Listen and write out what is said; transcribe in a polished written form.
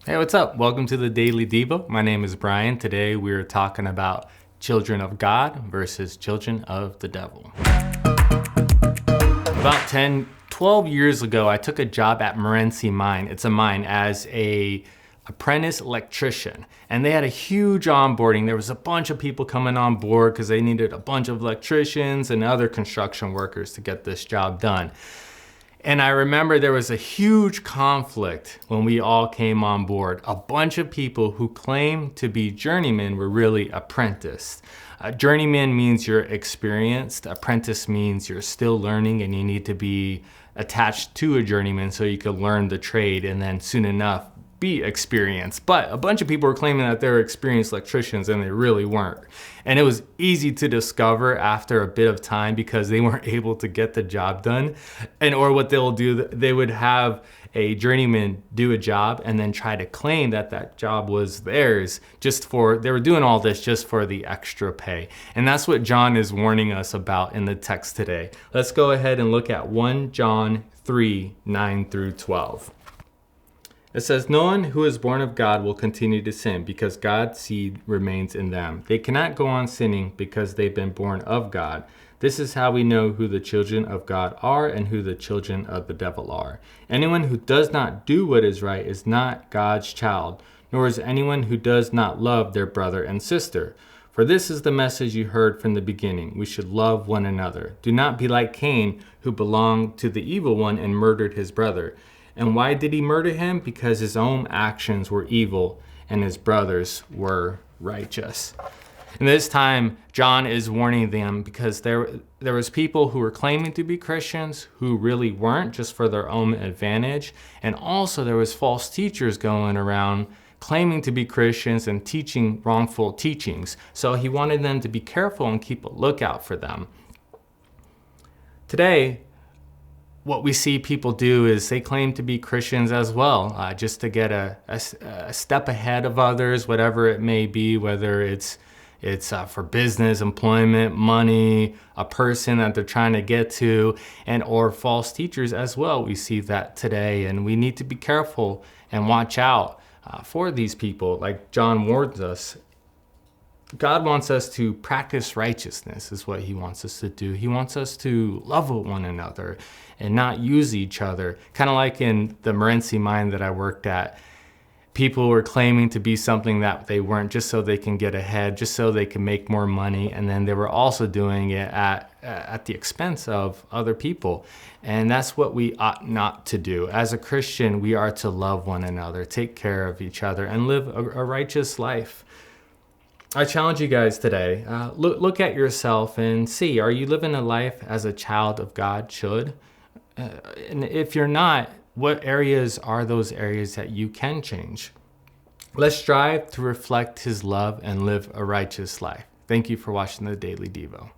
Hey, what's up? Welcome to the Daily Devo. My name is Brian. Today we're talking about children of God versus children of the devil. About 12 years ago, I took a job at Morenci Mine. It's a mine as a apprentice electrician, and they had a huge onboarding. There was a bunch of people coming on board because they needed a bunch of electricians and other construction workers to get this job done. And I remember there was a huge conflict when we all came on board. A bunch of people who claimed to be journeymen were really apprenticed. Journeyman means you're experienced. Apprentice means you're still learning and you need to be attached to a journeyman so you can learn the trade and then soon enough be experienced. But a bunch of people were claiming that they were experienced electricians and they really weren't. And it was easy to discover after a bit of time because they weren't able to get the job done. Or what they'll do, they would have a journeyman do a job and then try to claim that that job was theirs they were doing all this just for the extra pay. And that's what John is warning us about in the text today. Let's go ahead and look at 1 John 3, 9 through 12. It says, "No one who is born of God will continue to sin because God's seed remains in them. They cannot go on sinning because they've been born of God. This is how we know who the children of God are and who the children of the devil are. Anyone who does not do what is right is not God's child, nor is anyone who does not love their brother and sister. For this is the message you heard from the beginning. We should love one another. Do not be like Cain, who belonged to the evil one and murdered his brother. And why did he murder him? Because his own actions were evil and his brothers were righteous." And this time, John is warning them because there was people who were claiming to be Christians who really weren't, just for their own advantage. And also there was false teachers going around claiming to be Christians and teaching wrongful teachings. So he wanted them to be careful and keep a lookout for them. Today, what we see people do is they claim to be Christians as well, just to get a step ahead of others, whatever it may be, whether it's for business, employment, money, a person that they're trying to get to, or false teachers as well. We see that today, and we need to be careful and watch out for these people. Like John warns us, God wants us to practice righteousness is what he wants us to do. He wants us to love one another and not use each other. Kind of like in the Morenci mine that I worked at. People were claiming to be something that they weren't just so they can get ahead, just so they can make more money. And then they were also doing it at the expense of other people. And that's what we ought not to do. As a Christian, we are to love one another, take care of each other, and live a righteous life. I challenge you guys today, look at yourself and see, are you living a life as a child of God should? And if you're not, what areas are those areas that you can change? Let's strive to reflect his love and live a righteous life. Thank you for watching the Daily Devo.